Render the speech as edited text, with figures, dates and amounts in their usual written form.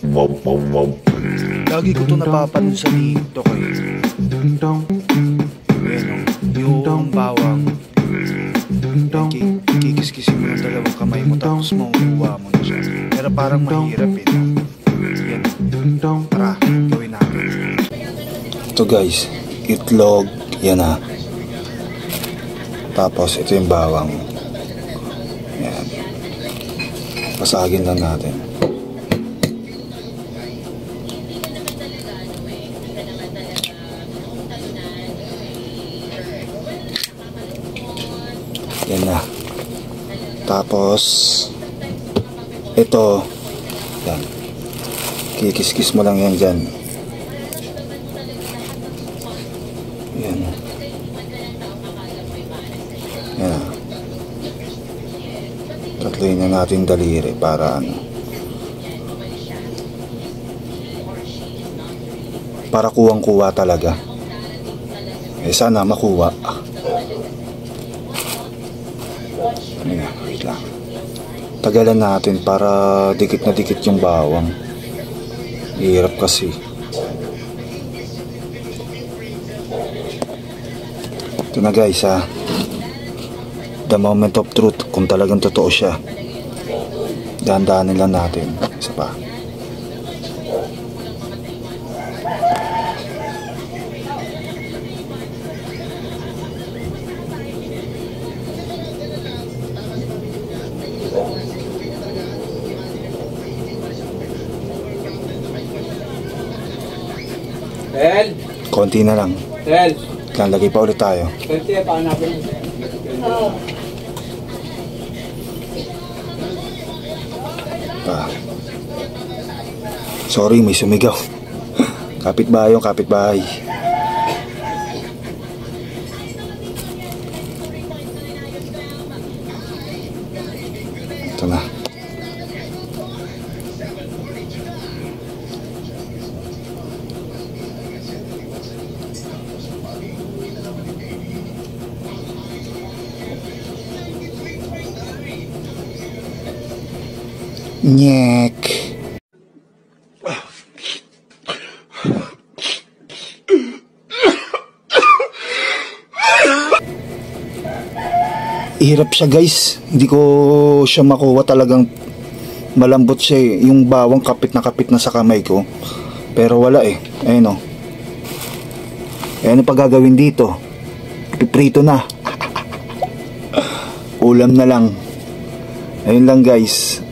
Lagi ko ito napapanood sa TikTok eh. Ayan o, yung bawang. Kikis-kisin mo ng dalawang kamay mo tapos makukuha mo na siya. Pero parang mahirap eh. Yan. Tara, gawin natin. Ito guys, itlog. Yan na. Tapos ito yung bawang. Yan. Pasagin lang natin. Yan na. Tapos ito, yan, kikis-kis mo lang yan dyan. Yan. Yan. Tatloy na natin daliri para ano, para kuwang-kuwa talaga. Eh sana makuha. Ayan, wait lang. Tagalan natin para dikit na dikit yung bawang. Hirap kasi. Ito na guys ha. The moment of truth. Kung talagang totoo siya. Dahan-dahanin lang natin. Isa pa. El! Konti na lang. El! Lagay pa ulit tayo. Konti, pahanapin mo. Pa. Sorry, may sumigaw. Kapitbahay yung kapitbahay. Ito na. Nyek. Hirap siya guys. Hindi ko siya makuha, talagang malambot siya eh. Yung bawang kapit na sa kamay ko. Pero wala eh. Ayun o. Ano pa gagawin dito? Piprito na. Ulam na lang. Ayun lang guys.